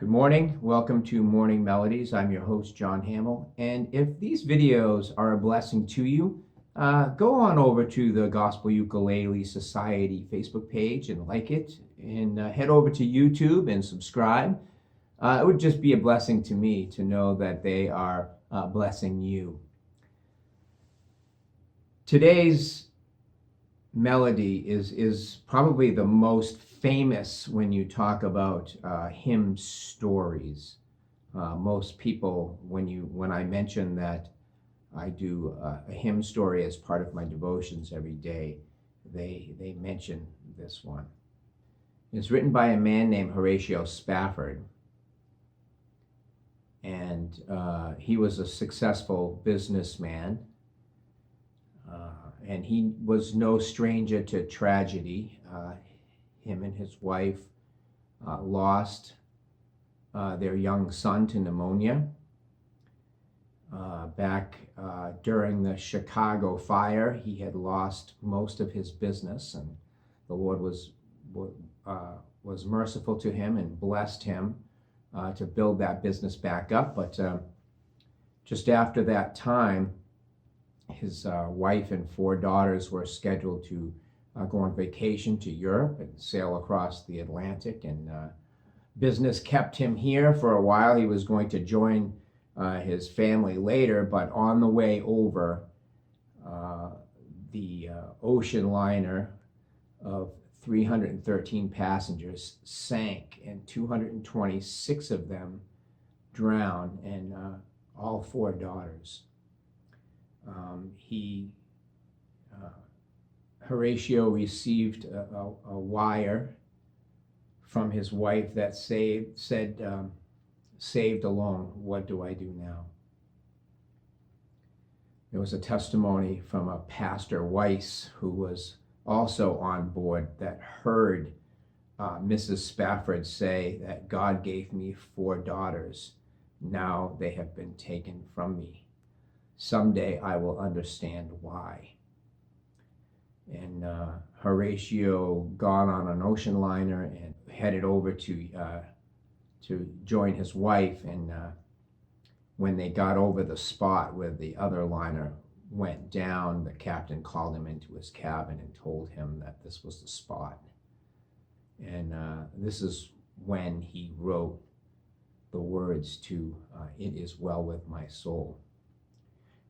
Good morning. Welcome to Morning Melodies. I'm your host, John Hamill. And if these videos are a blessing to you, go on over to the Gospel Ukulele Society Facebook page and like it, and head over to YouTube and subscribe. It would just be a blessing to me to know that they are blessing you. Today's melody is probably the most famous when you talk about hymn stories. Most people, when I mention that I do a hymn story as part of my devotions every day, they mention this one. It's written by a man named Horatio Spafford, and he was a successful businessman. And he was no stranger to tragedy. Him and his wife lost their young son to pneumonia back during the Chicago fire. He had lost most of his business, and the Lord was merciful to him and blessed him to build that business back up. But just after that time, his wife and 4 daughters were scheduled to go on vacation to Europe and sail across the Atlantic, and business kept him here for a while. He was going to join his family later, but on the way over, the ocean liner of 313 passengers sank, and 226 of them drowned, and all 4 daughters. Horatio received a wire from his wife that said, saved alone, what do I do now? There was a testimony from a Pastor Weiss, who was also on board, that heard Mrs. Spafford say that God gave me 4 daughters. Now they have been taken from me. Someday I will understand why. And Horatio got on an ocean liner and headed over to join his wife. And when they got over the spot where the other liner went down, the captain called him into his cabin and told him that this was the spot. And this is when he wrote the words to "It Is Well With My Soul."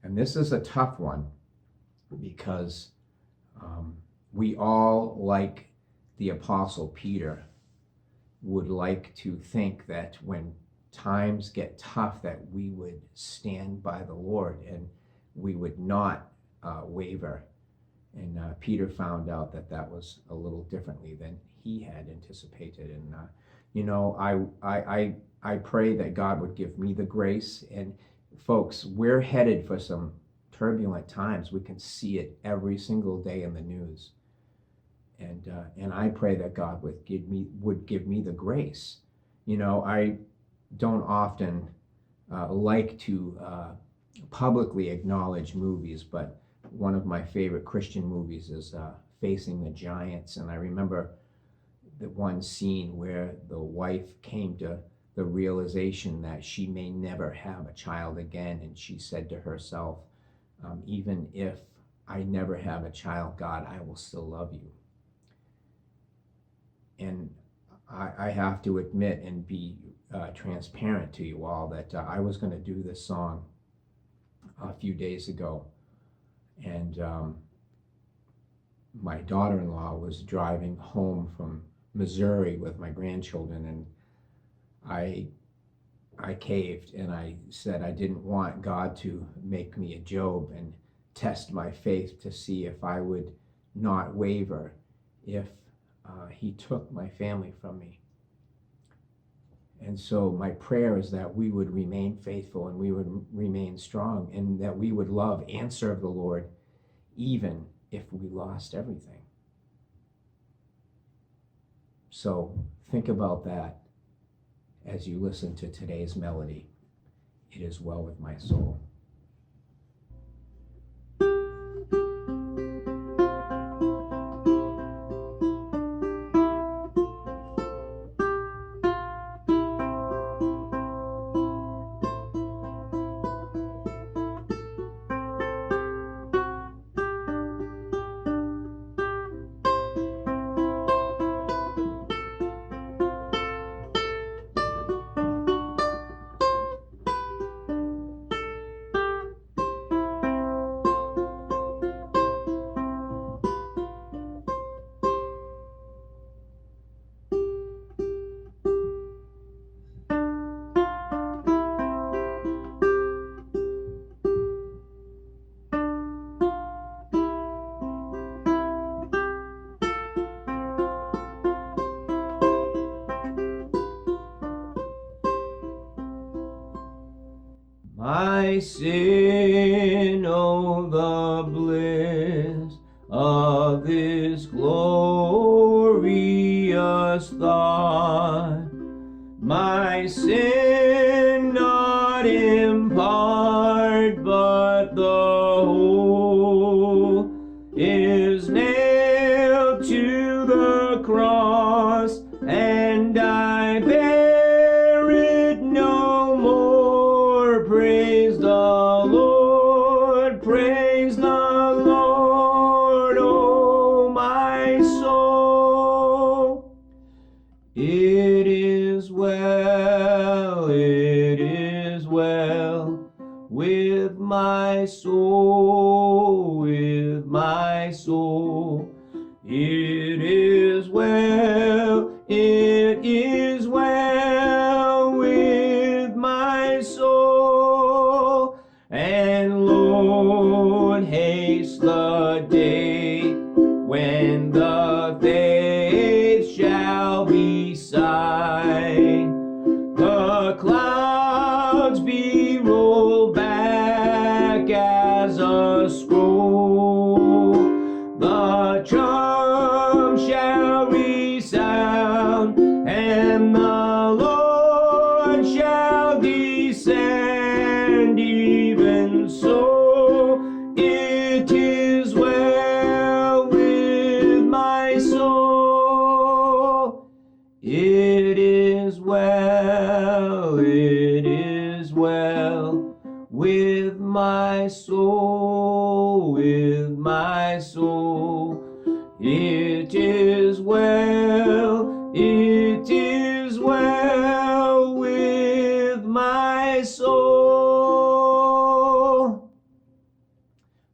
And this is a tough one, because we all, like the Apostle Peter, would like to think that when times get tough that we would stand by the Lord and we would not waver. And Peter found out that that was a little differently than he had anticipated. And I pray that God would give me the grace. And folks, we're headed for some turbulent times. We can see it every single day in the news. And I pray that God would give me the grace. I don't often like to publicly acknowledge movies, but one of my favorite Christian movies is Facing the Giants. And I remember the one scene where the wife came to the realization that she may never have a child again, and she said to herself, even if I never have a child, God, I will still love you. And I have to admit and be transparent to you all that I was going to do this song a few days ago, and my daughter-in-law was driving home from Missouri with my grandchildren, and I caved, and I said I didn't want God to make me a Job and test my faith to see if I would not waver if he took my family from me. And so my prayer is that we would remain faithful and we would remain strong, and that we would love and serve the Lord even if we lost everything. So think about that as you listen to today's melody. It is well with my soul. my sin, oh, the bliss of this glorious thought. My sin not in part, but the whole is nailed to the cross, and I bear it no more. Praise the Lord, praise the Lord, oh my soul. It is well with my soul, with my soul. It is well with my soul. And Lord, haste the day when the faith shall be sight, the clouds be rolled back as a scroll, the trump shall resound, and the Lord shall descend. Even so, it is well with my soul. It is well with my soul, with my soul. It is well with my soul.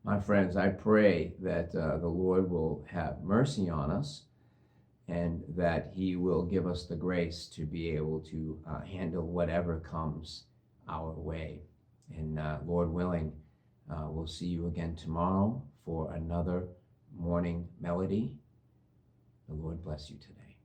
My friends, I pray that the Lord will have mercy on us, and that He will give us the grace to be able to handle whatever comes our way. And Lord willing, we'll see you again tomorrow for another morning melody. The Lord bless you today.